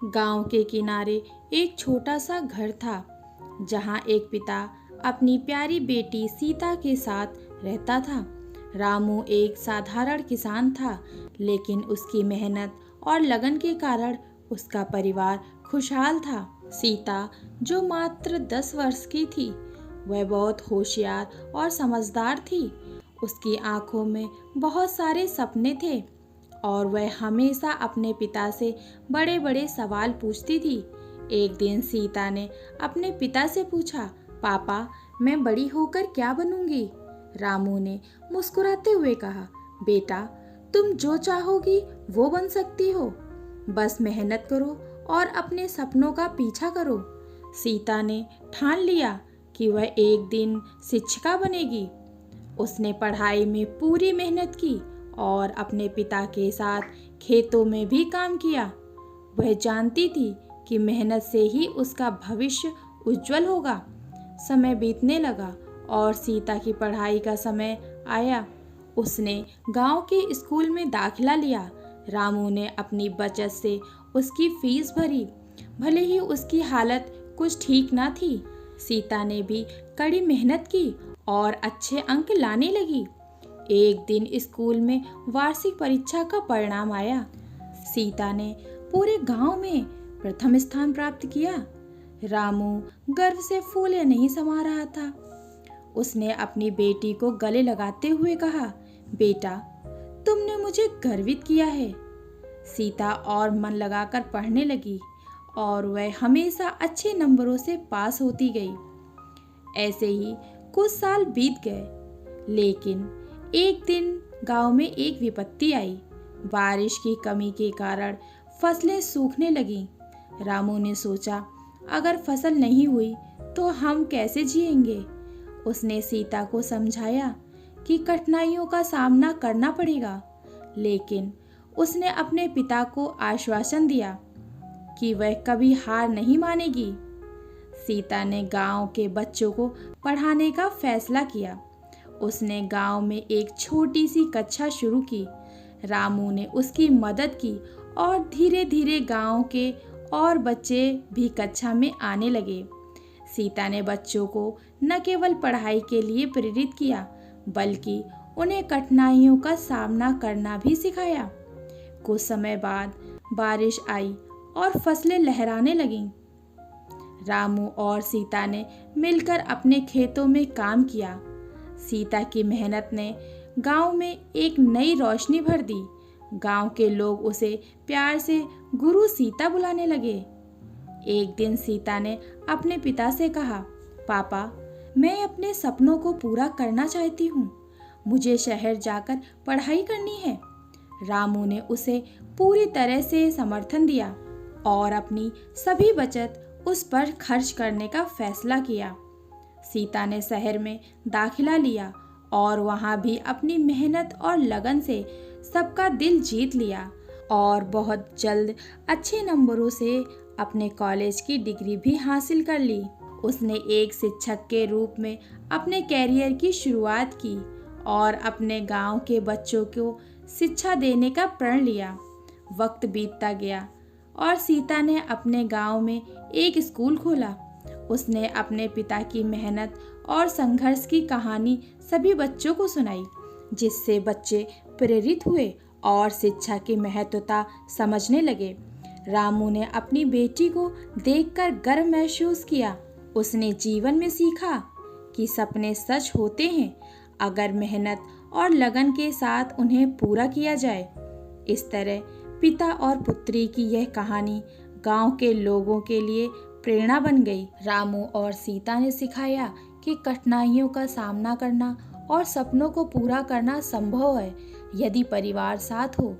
गांव के किनारे एक छोटा सा घर था जहां एक पिता अपनी प्यारी बेटी सीता के साथ रहता था। रामू एक साधारण किसान था, लेकिन उसकी मेहनत और लगन के कारण उसका परिवार खुशहाल था। सीता, जो मात्र 10 वर्ष की थी, वह बहुत होशियार और समझदार थी। उसकी आंखों में बहुत सारे सपने थे और वह हमेशा अपने पिता से बड़े बड़े सवाल पूछती थी। एक दिन सीता ने अपने पिता से पूछा, पापा, मैं बड़ी होकर क्या बनूंगी? रामू ने मुस्कुराते हुए कहा, बेटा, तुम जो चाहोगी वो बन सकती हो। बस मेहनत करो और अपने सपनों का पीछा करो। सीता ने ठान लिया कि वह एक दिन शिक्षिका बनेगी। उसने पढ़ाई में पूरी मेहनत की और अपने पिता के साथ खेतों में भी काम किया। वह जानती थी कि मेहनत से ही उसका भविष्य उज्जवल होगा। समय बीतने लगा और सीता की पढ़ाई का समय आया। उसने गांव के स्कूल में दाखिला लिया। रामू ने अपनी बचत से उसकी फीस भरी। भले ही उसकी हालत कुछ ठीक ना थी, सीता ने भी कड़ी मेहनत की और अच्छे अंक लाने लगी। एक दिन स्कूल में वार्षिक परीक्षा का परिणाम आया। सीता ने पूरे गांव में प्रथम स्थान प्राप्त किया। रामू गर्व से फूले नहीं समा रहा था। उसने अपनी बेटी को गले लगाते हुए कहा, बेटा, तुमने मुझे गर्वित किया है। सीता और मन लगाकर पढ़ने लगी और वह हमेशा अच्छे नंबरों से पास होती गई। ऐसे ही कुछ साल बीत गए, लेकिन एक दिन गांव में एक विपत्ति आई। बारिश की कमी के कारण फसलें सूखने लगीं। रामू ने सोचा, अगर फसल नहीं हुई तो हम कैसे जिएंगे? उसने सीता को समझाया कि कठिनाइयों का सामना करना पड़ेगा, लेकिन उसने अपने पिता को आश्वासन दिया कि वह कभी हार नहीं मानेगी। सीता ने गांव के बच्चों को पढ़ाने का फैसला किया। उसने गांव में एक छोटी सी कक्षा शुरू की। रामू ने उसकी मदद की और धीरे धीरे गांव के और बच्चे भी कक्षा में आने लगे। सीता ने बच्चों को न केवल पढ़ाई के लिए प्रेरित किया, बल्कि उन्हें कठिनाइयों का सामना करना भी सिखाया। कुछ समय बाद बारिश आई और फसलें लहराने लगीं। रामू और सीता ने मिलकर अपने खेतों में काम किया। सीता की मेहनत ने गांव में एक नई रोशनी भर दी। गांव के लोग उसे प्यार से गुरु सीता बुलाने लगे। एक दिन सीता ने अपने पिता से कहा, पापा, मैं अपने सपनों को पूरा करना चाहती हूँ। मुझे शहर जाकर पढ़ाई करनी है। रामू ने उसे पूरी तरह से समर्थन दिया और अपनी सभी बचत उस पर खर्च करने का फैसला किया। सीता ने शहर में दाखिला लिया और वहाँ भी अपनी मेहनत और लगन से सबका दिल जीत लिया और बहुत जल्द अच्छे नंबरों से अपने कॉलेज की डिग्री भी हासिल कर ली। उसने एक शिक्षक के रूप में अपने कैरियर की शुरुआत की और अपने गांव के बच्चों को शिक्षा देने का प्रण लिया। वक्त बीतता गया और सीता ने अपने गांव में एक स्कूल खोला। उसने अपने पिता की मेहनत और संघर्ष की कहानी सभी बच्चों को सुनाई, जिससे बच्चे प्रेरित हुए और शिक्षा की महत्वता समझने लगे। रामू ने अपनी बेटी को देखकर गर्व महसूस किया। उसने जीवन में सीखा कि सपने सच होते हैं अगर मेहनत और लगन के साथ उन्हें पूरा किया जाए। इस तरह पिता और पुत्री की यह कहानी गांव के लोगों के लिए प्रेरणा बन गई। रामू और सीता ने सिखाया कि कठिनाइयों का सामना करना और सपनों को पूरा करना संभव है, यदि परिवार साथ हो।